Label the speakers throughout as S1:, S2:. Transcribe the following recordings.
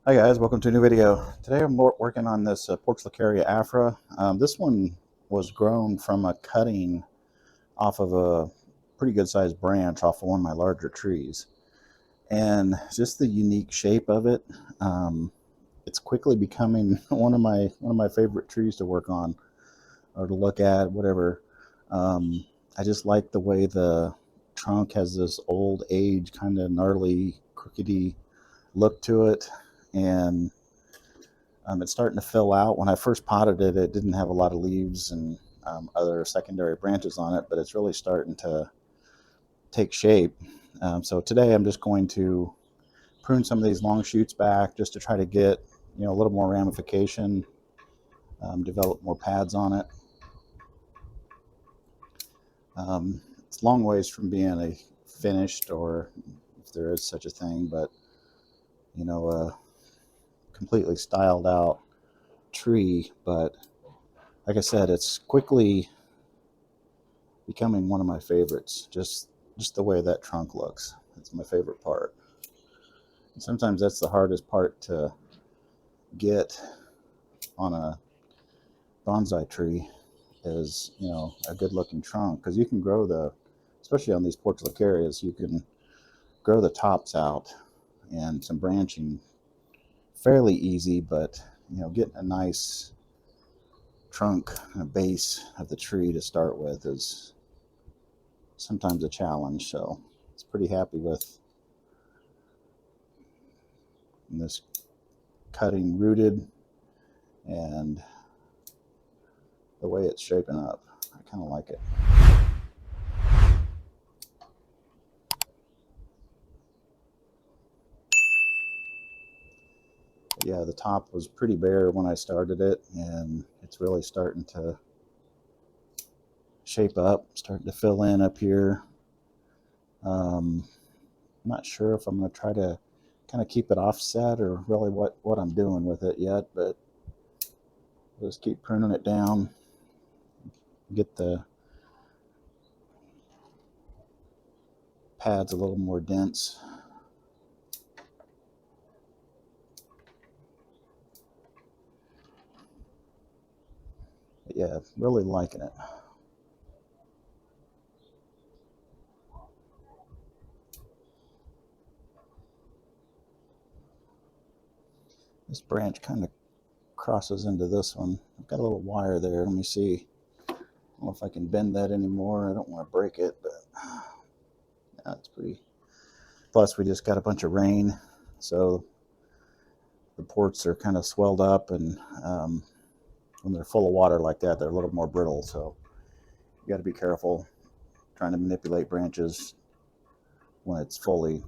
S1: Hi guys, welcome to a new video. Today I'm working on this Portulacaria afra. This one was grown from a cutting off of a pretty good sized branch off of one of my larger trees. And just the unique shape of it, it's quickly becoming one of my favorite trees to work on or to look at, whatever. I just like the way the trunk has this old age, kind of gnarly, crookedy look to it. And it's starting to fill out. When I first potted it, it didn't have a lot of leaves and other secondary branches on it, but it's really starting to take shape. So today I'm just going to prune some of these long shoots back just to try to get a little more ramification, develop more pads on it. It's a long ways from being a finished, or if there is such a thing, but completely styled out tree. But like I said, it's quickly becoming one of my favorites. Just the way that trunk looks, it's my favorite part. And sometimes that's the hardest part to get on a bonsai tree, is a good looking trunk, because you can grow especially on these Portulacarias, you can grow the tops out and some branching fairly easy, but getting a nice trunk and a base of the tree to start with is sometimes a challenge. So it's pretty happy with this cutting rooted and the way it's shaping up. I kind of like it. But yeah, the top was pretty bare when I started it, and it's really starting to shape up, starting to fill in up here. I'm not sure if I'm going to try to kind of keep it offset or really what I'm doing with it yet, but just keep pruning it down, get the pads a little more dense. But yeah, really liking it. This branch kind of crosses into this one. I've got a little wire there. Let me see. I don't know if I can bend that anymore. I don't want to break it, but that's pretty. Plus, we just got a bunch of rain, so the ports are kind of swelled up, and when they're full of water like that, they're a little more brittle. So you got to be careful trying to manipulate branches when it's fully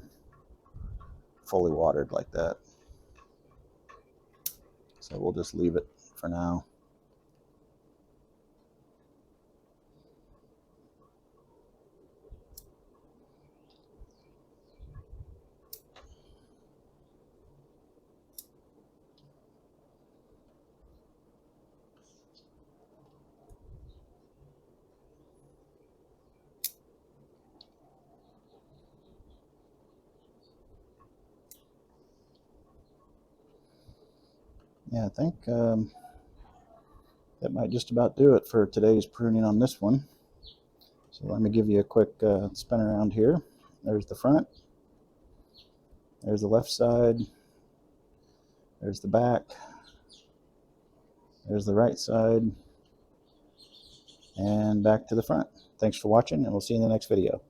S1: watered like that. So we'll just leave it for now. Yeah, I think that might just about do it for today's pruning on this one. So let me give you a quick spin around here. There's the front, there's the left side, there's the back, there's the right side, and back to the front. Thanks for watching, and we'll see you in the next video.